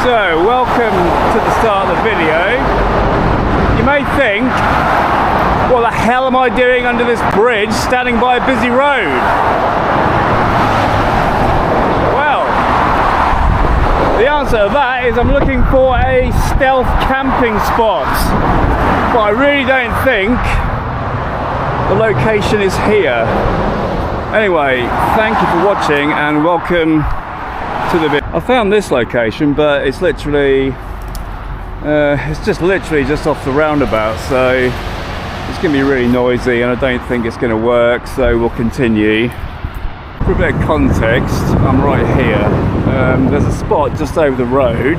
So, welcome to the start of the video. You may think, what the hell am I doing under this bridge standing by a busy road? Well, the answer to that is I'm looking for a stealth camping spot. But I really don't think the location is here. Anyway, thank you for watching and welcome to the video. I found this location, but it's literally just off the roundabout, so it's going to be really noisy and I don't think it's going to work, so we'll continue. For a bit of context, I'm right here. There's a spot just over the road.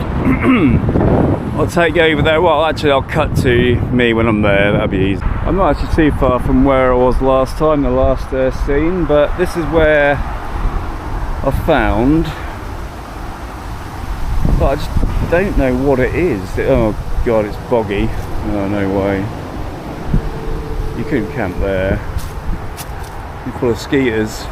I'll take you over there. Well, actually I'll cut to me when I'm there, that'll be easy. I'm not actually too far from where I was last time, the last scene, but this is where I found, but I just don't know what it is. Oh god, it's boggy. Oh, no way. You couldn't camp there. You're full of skeeters.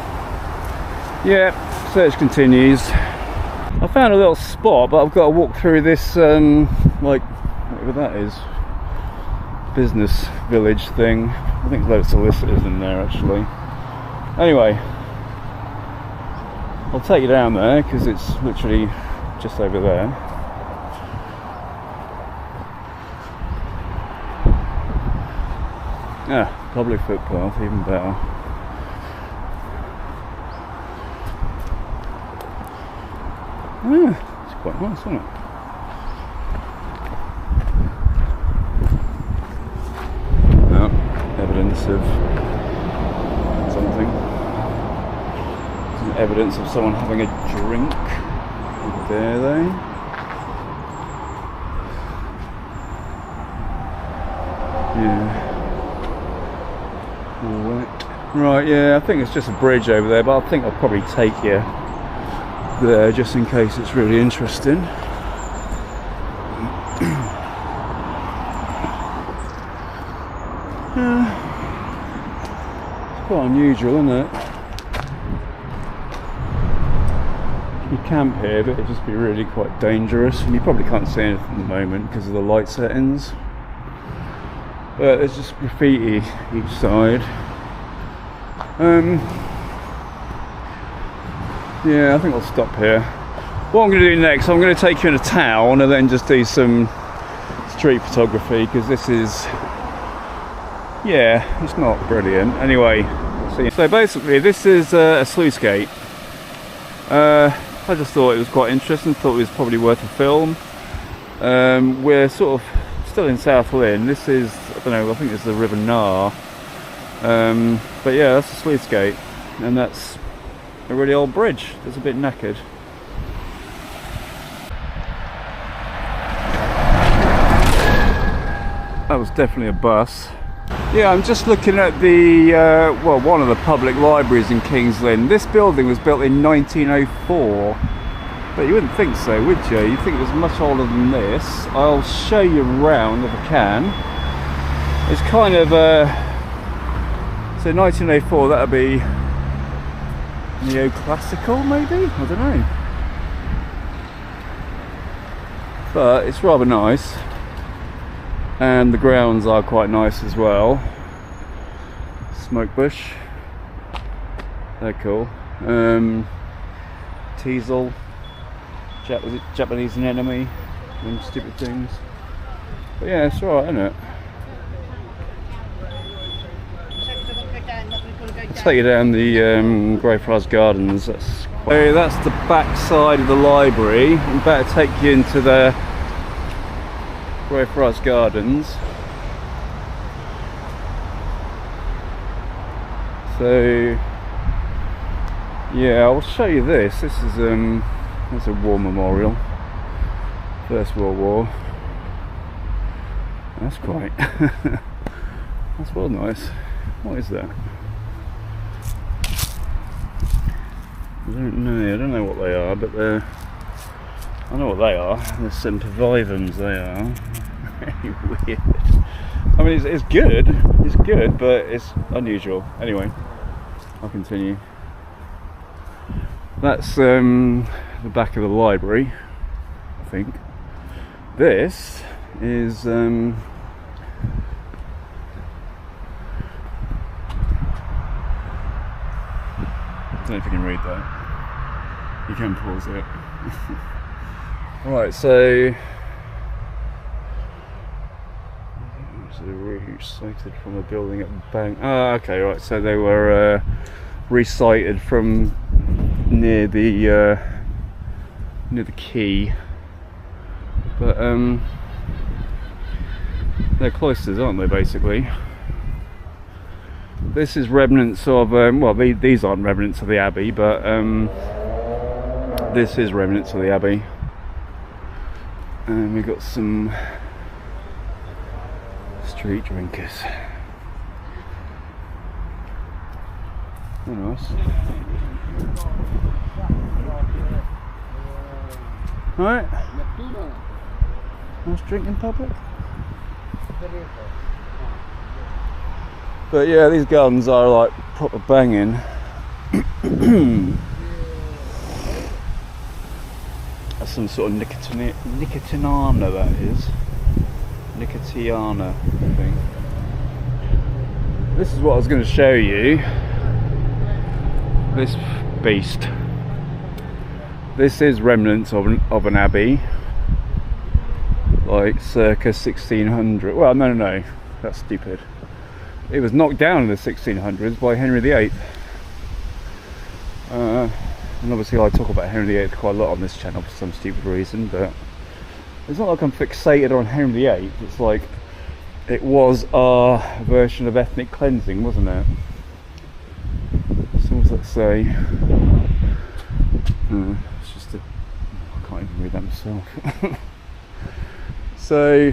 Yeah, search continues. I found a little spot, but I've got to walk through this, like, whatever that is, business village thing. I think there's solicitors in there, actually. Anyway, I'll take you down there, because it's literally just over there. Ah, public footpath, even better. Yeah, it's quite nice, isn't it? Oh, evidence of something. Some evidence of someone having a drink. There they. Yeah. All wet. Right, yeah, I think it's just a bridge over there, but I think I'll probably take you there just in case it's really interesting. It's quite unusual, isn't it? You camp here, but it'd just be really quite dangerous, and you probably can't see anything at the moment because of the light settings. But there's just graffiti each side. Yeah, I think I'll stop here. What I'm going to do next, I'm going to take you in a town and then just do some street photography, because this is, yeah, it's not brilliant. Anyway, see. So basically this is a sluice gate. I just thought it was quite interesting, thought it was probably worth a film. We're sort of still in South Lynn. This is, I don't know, I think it's the River Nar. But yeah, that's the sluice gate, and that's a really old bridge that's a bit knackered. That was definitely a bus. Yeah, I'm just looking at the, well, one of the public libraries in King's Lynn. This building was built in 1904, but you wouldn't think so, would you? You'd think it was much older than this. I'll show you around if I can. It's kind of, so 1904, that'd be neoclassical maybe? I don't know. But it's rather nice. And the grounds are quite nice as well. Smoke bush, they're cool. Teasel, was it Japanese anemone, and stupid things. But yeah, it's alright, isn't it? I'll take you down the Greyfriars Gardens. That's the back side of the library. I'm about to take you into the Greyfriars Gardens. So yeah, I'll show you this. This is that's a war memorial, First World War. That's quite that's well nice. What is that? I don't know what they are, but they're, I know what they are. They're sempervivums, they are. Very weird. I mean, it's good, but it's unusual. Anyway, I'll continue. That's the back of the library. think. This is I don't know if you can read that. You can pause it. Right, so recited from a building at Bang. Oh, okay, right. So they were recited from near the quay, but they're cloisters, aren't they? Basically, this is remnants of well, these aren't remnants of the abbey, but this is remnants of the abbey, and we've got some street drinkers. Oh, nice. Alright. Nice drink in public. But yeah, these guns are like proper banging. That's some sort of nicotinana, that is. Nicotiana, I think. This is what I was going to show you. This beast. This is remnants of an abbey, like circa 1600. Well, no, that's stupid. It was knocked down in the 1600s by Henry VIII. And obviously I talk about Henry VIII quite a lot on this channel for some stupid reason, but it's not like I'm fixated on Henry VIII. It's like it was our version of ethnic cleansing, wasn't it? So what's that say? It's just I can't even read that myself. So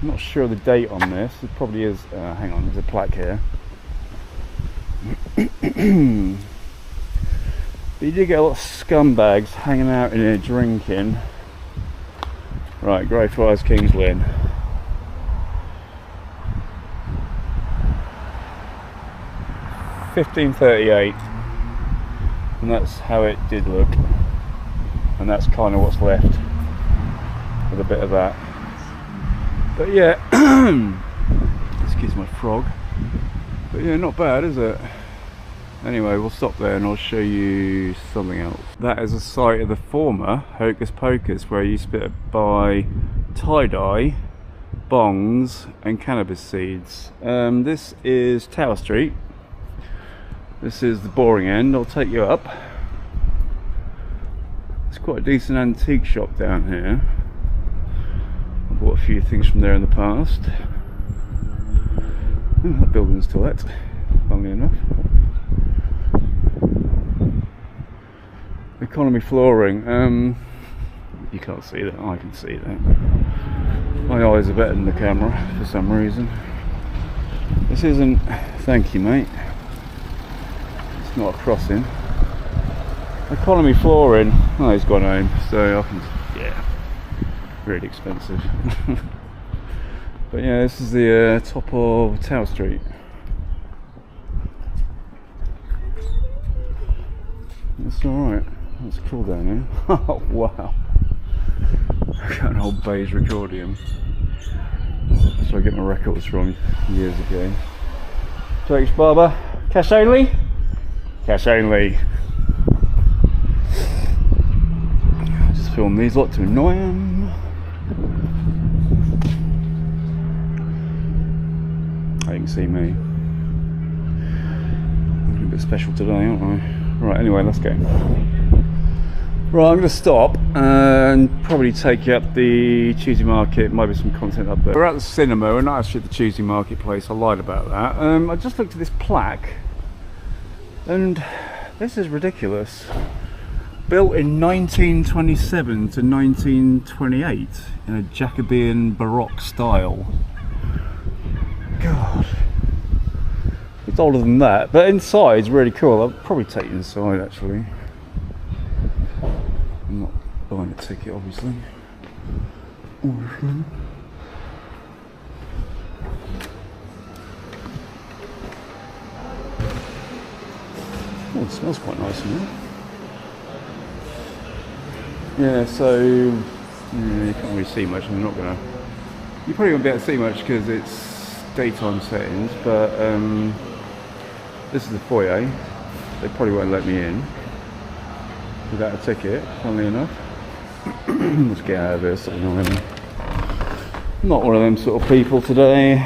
I'm not sure of the date on this. It probably is. Hang on, there's a plaque here. But you do get a lot of scumbags hanging out in here drinking. Right, Greyfriars Kings Lynn. 1538, and that's how it did look, and that's kind of what's left with a bit of that. But yeah, excuse my frog. But yeah, not bad, is it? Anyway, we'll stop there and I'll show you something else. That is a site of the former Hocus Pocus, where you used to buy tie-dye, bongs and cannabis seeds. This is Tower Street. This is the boring end. I'll take you up. It's quite a decent antique shop down here. I bought a few things from there in the past. Oh, that building's to let, funnily enough. Economy flooring. You can't see that. I can see that. My eyes are better than the camera for some reason. This isn't. Thank you, mate. It's not a crossing. Economy flooring. Oh, he's gone home. So I can. Yeah. Really expensive. But yeah, this is the top of Tower Street. It's alright. It's cool down here. Oh wow. I've got an old beige recordium. That's where I get my records from years ago. Turkish barber. Cash only? Cash only. I just filmed these lot to annoy him. You can see me. I'm a bit special today, aren't I? Right, anyway, let's go. Right, I'm going to stop and probably take you up the Tuesday Market. Might be some content up there. We're at the cinema. We're not actually at the Tuesday Market place. I lied about that. I just looked at this plaque, and this is ridiculous. Built in 1927 to 1928 in a Jacobean Baroque style. God, it's older than that, but inside is really cool. I'll probably take you inside actually. I'm not buying a ticket, obviously. Oh, it smells quite nice in here. Yeah, so Yeah, you can't really see much. I'm not gonna. You probably won't be able to see much because it's daytime settings. But this is the foyer. They probably won't let me in without a ticket. Funnily enough. Let's get out of here. So not one of them sort of people today.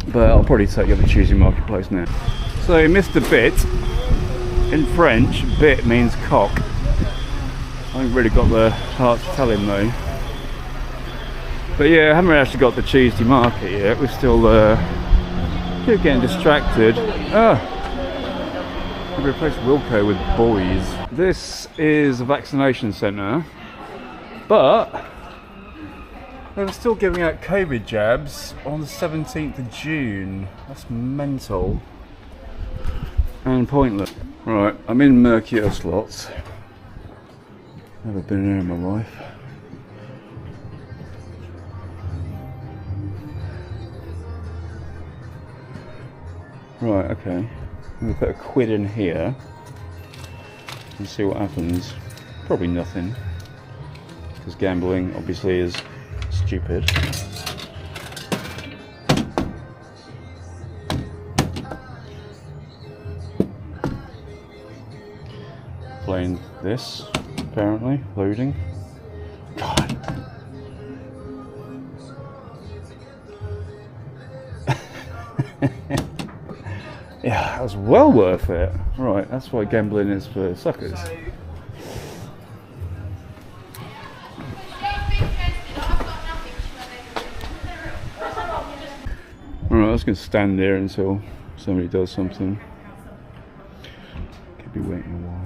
But I'll probably take you up the Tuesday marketplace now. So Mr. Bit, in French, bit means cock. I haven't really got the heart to tell him though. But yeah, I haven't actually got the Tuesday market yet. We're still keep getting distracted. I've replaced Wilco with boys. This is a vaccination centre, but they were still giving out COVID jabs on the 17th of June. That's mental and pointless. Right, I'm in Mercure slots. Never been here in my life. Right, okay. I'm gonna put a quid in here and see what happens. Probably nothing, because gambling obviously is stupid. Playing this, apparently, loading. God. Yeah, that was well worth it. Right, that's why gambling is for suckers. Alright, I was going to stand there until somebody does something. Could be waiting a while.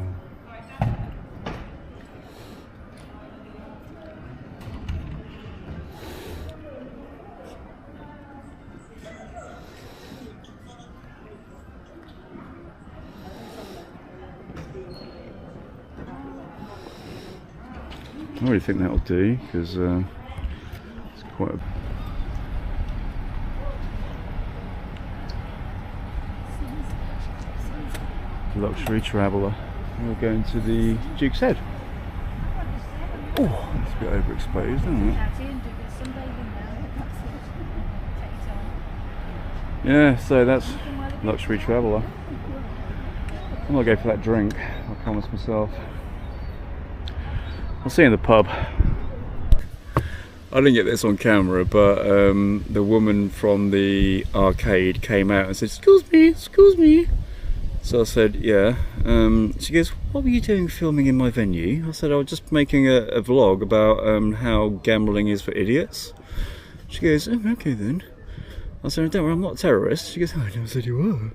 I really think that'll do, because it's quite a... luxury traveller. We're going to the Duke's Head. Oh, it's a bit overexposed, isn't it? Yeah, so that's luxury traveller. I'm gonna go for that drink, I promised myself. I'll see you in the pub. I didn't get this on camera, but the woman from the arcade came out and said, excuse me. So I said, yeah. She goes, what were you doing filming in my venue? I said, I was just making a vlog about how gambling is for idiots. She goes, oh, okay then. I said, don't worry, I'm not a terrorist. She goes, oh, I never said you were.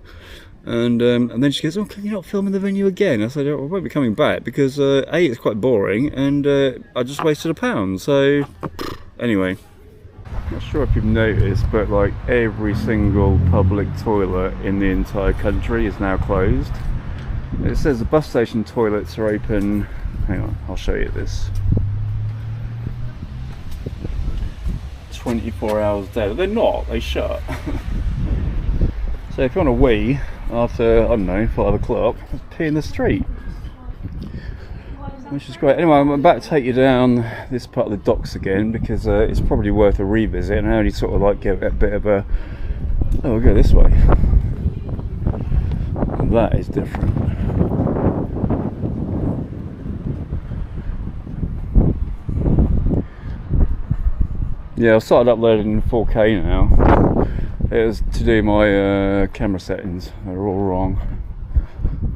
And then she goes, oh, can you not film in the venue again? I said, oh, I won't be coming back because A, it's quite boring, and I just wasted £1. So anyway, not sure if you've noticed, but like every single public toilet in the entire country is now closed. It says the bus station toilets are open. Hang on, I'll show you this. 24 hours a day, but they're not, they shut. So if you want a wee after, I don't know, 5 o'clock, pee in the street, which is great. Anyway, I'm about to take you down this part of the docks again, because it's probably worth a revisit, and I only sort of like give it a bit of a, oh, we'll go this way. And that is different. Yeah, I've started uploading in 4K now. It was to do my camera settings, they were all wrong.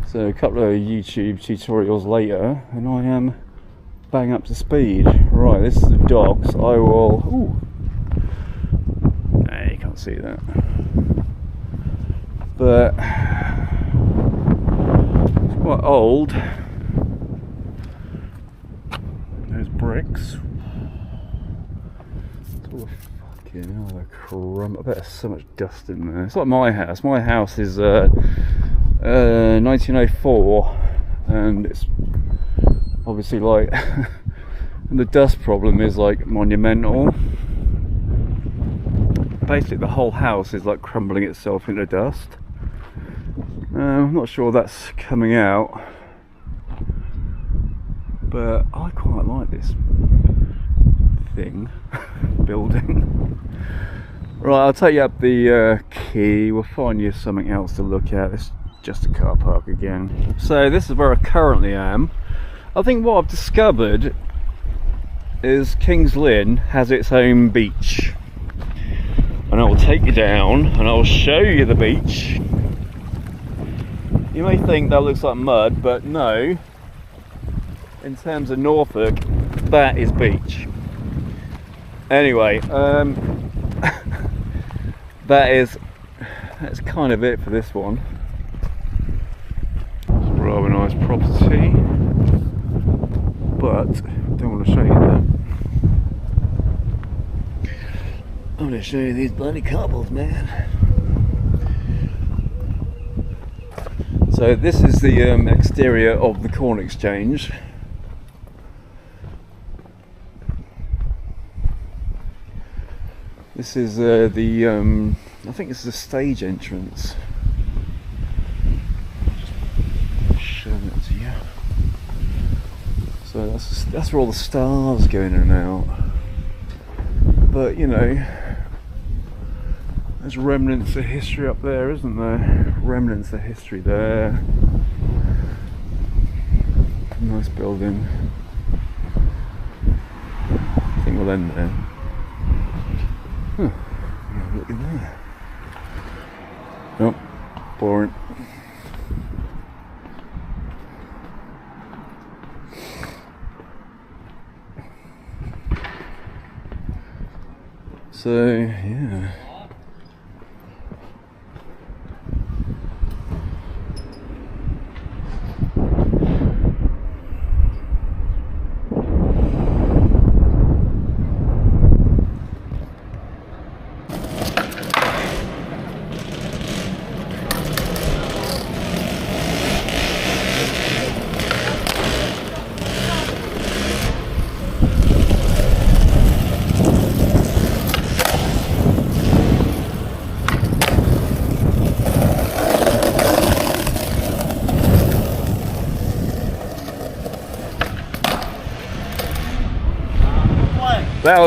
So a couple of YouTube tutorials later, and I am bang up to speed. Right, this is the docks. I will... Ooh. Nah, you can't see that. But it's quite old. There's bricks. Oh, the crumb. I bet there's so much dust in there. It's like my house. My house is 1904, and it's obviously like and the dust problem is like monumental. Basically the whole house is like crumbling itself into dust. I'm not sure that's coming out. but I quite like this thing, building. Right, I'll take you up the quay. We'll find you something else to look at. It's just a car park again. So this is where I currently am. I think what I've discovered is King's Lynn has its own beach, and I will take you down and I'll show you the beach. You may think that looks like mud, but no, in terms of Norfolk, that is beach. Anyway, that's kind of it for this one. It's a rather nice property, but don't want to show you that. I'm going to show you these bloody cobbles, man. So this is the exterior of the Corn Exchange. This is I think this is the stage entrance. Just showing it to you. So that's where all the stars go in and out. But you know, there's remnants of history up there, isn't there? Remnants of history there. Nice building. I think we'll end there. Huh. Look at that. Nope, boring. So, yeah.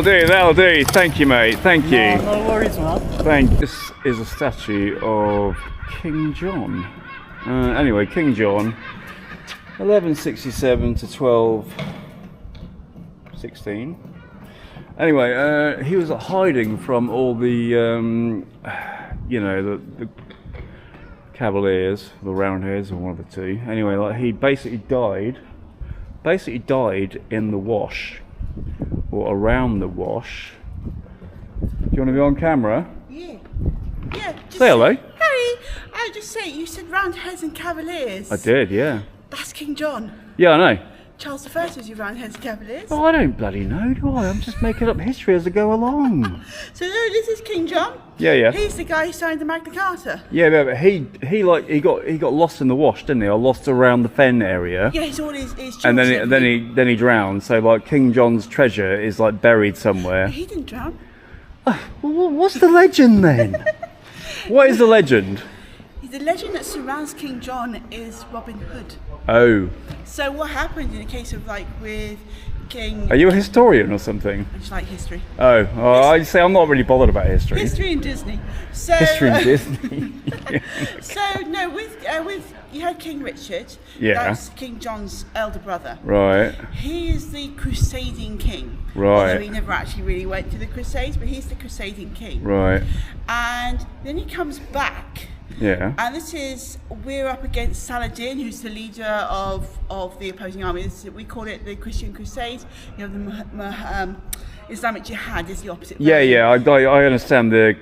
That'll do. Thank you, mate. Thank you. No worries, man. This is a statue of King John. Anyway, King John, 1167 to 1216. Anyway, he was hiding from all the, you know, the Cavaliers, the Roundheads, or one of the two. Anyway, like he basically died in the wash. Or around the wash. Do you want to be on camera? Yeah. Say hello. Harry, I just say, you said Roundheads and Cavaliers. I did, yeah. That's King John. Yeah, I know. Charles I was your Roundheads and Cavaliers. Oh, I don't bloody know, do I? I'm just making up history as I go along. So this is King John. Yeah. He's the guy who signed the Magna Carta. Yeah, but he got lost in the wash, didn't he? Or lost around the fen area. Yeah, he's all his and then he drowned. So like King John's treasure is like buried somewhere. He didn't drown. Well, what's the legend then? What is the legend? The legend that surrounds King John is Robin Hood. Oh. So what happened in the case of like with King... Are you a historian or something? I just like history. Oh, I say I'm not really bothered about history. History and Disney. So, history and Disney. So no, with you had King Richard. Yeah. That's King John's elder brother. Right. He is the crusading king. Right. Although he never actually really went to the Crusades, but he's the crusading king. Right. And then he comes back. Yeah. And we're up against Saladin, who's the leader of the opposing army. We call it the Christian Crusades. You know, the Islamic Jihad is the opposite. Yeah. I understand the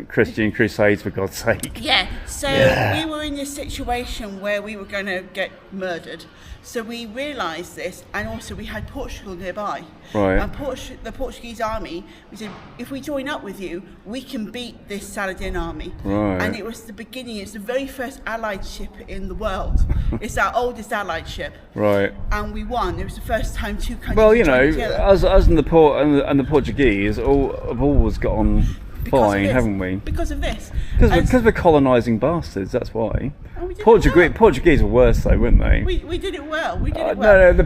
Christian Crusades, for God's sake. Yeah. So we were in this situation where we were going to get murdered. So we realised this, and also we had Portugal nearby. Right. And the Portuguese army, we said, if we join up with you, we can beat this Saladin army. Right. And it was the beginning. It's the very first allied ship in the world. It's our oldest allied ship. Right. And we won. It was the first time two countries. Well, you know, together. as in the Portuguese, have always got on fine, haven't we? Because of this. Because we're colonising bastards, that's why. We did it well. Portuguese were worse though, weren't they? We did it well. We did it well. No, the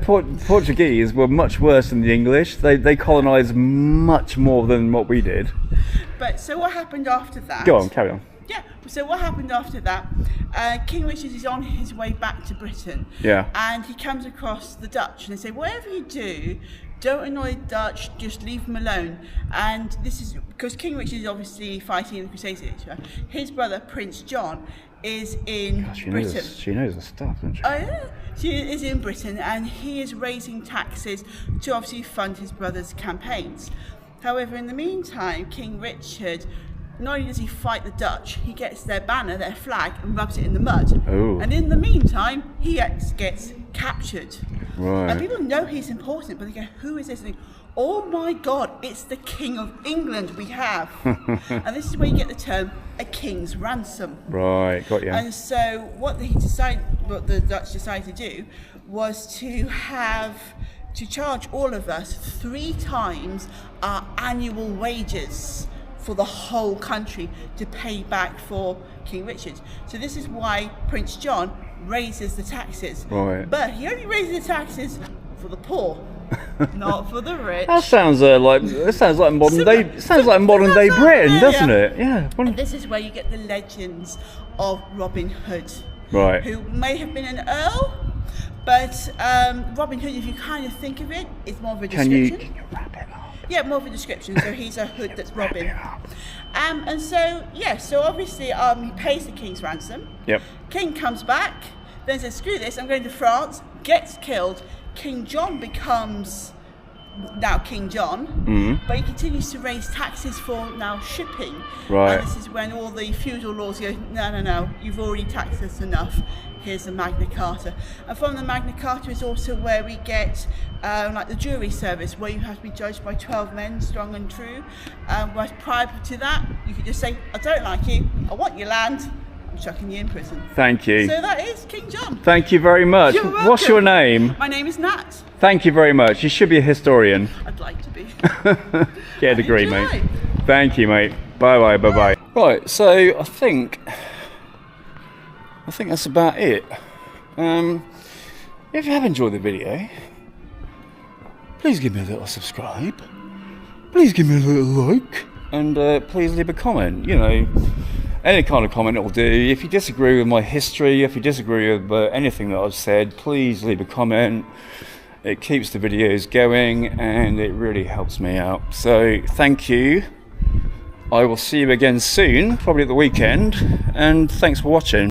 Portuguese were much worse than the English. They colonised much more than what we did. But so what happened after that? Go on, carry on. Yeah, so what happened after that? King Richard is on his way back to Britain. Yeah. And he comes across the Dutch and they say, whatever you do, don't annoy the Dutch, just leave them alone. And this is because King Richard is obviously fighting in the Crusades. His brother, Prince John, is in Britain. She knows the stuff, doesn't she? Oh, yeah. She is in Britain and he is raising taxes to obviously fund his brother's campaigns. However, in the meantime, King Richard, not only does he fight the Dutch, he gets their banner, their flag, and rubs it in the mud. Ooh. And in the meantime, he gets captured. Right. And people know he's important, but they go, who is this? And they go, oh my God, it's the King of England we have. And this is where you get the term, a king's ransom. Right, got you. And so what the Dutch decided to do was to charge all of us 3 times our annual wages for the whole country to pay back for King Richard. So this is why Prince John raises the taxes. Right. But he only raises the taxes for the poor, not for the rich. That sounds like modern day. Sounds like modern day Britain, doesn't it? Yeah. And this is where you get the legends of Robin Hood. Right. Who may have been an earl, but Robin Hood, if you kind of think of it, is more of a description. Can you wrap it up? Yeah, more of a description. So he's a hood that's Robin. And so obviously he pays the king's ransom. Yep. King comes back, then says, screw this, I'm going to France, gets killed. King John becomes now King John, but he continues to raise taxes for now shipping. Right. And this is when all the feudal lords go, no, you've already taxed us enough. Here's the Magna Carta. And from the Magna Carta is also where we get like the jury service, where you have to be judged by 12 men, strong and true. Whereas prior to that, you could just say, I don't like you, I want your land, I'm chucking you in prison. Thank you. So that is King John. Thank you very much. You're welcome. What's your name? My name is Nat. Thank you very much. You should be a historian. I'd like to be. Get a degree, Enjoy. mate. Thank you, mate. Bye bye. Right, so I think that's about it. If you have enjoyed the video, please give me a little subscribe. Please give me a little like. And please leave a comment. You know, any kind of comment will do. If you disagree with my history, if you disagree with anything that I've said, please leave a comment. It keeps the videos going and it really helps me out. So thank you. I will see you again soon, probably at the weekend. And thanks for watching.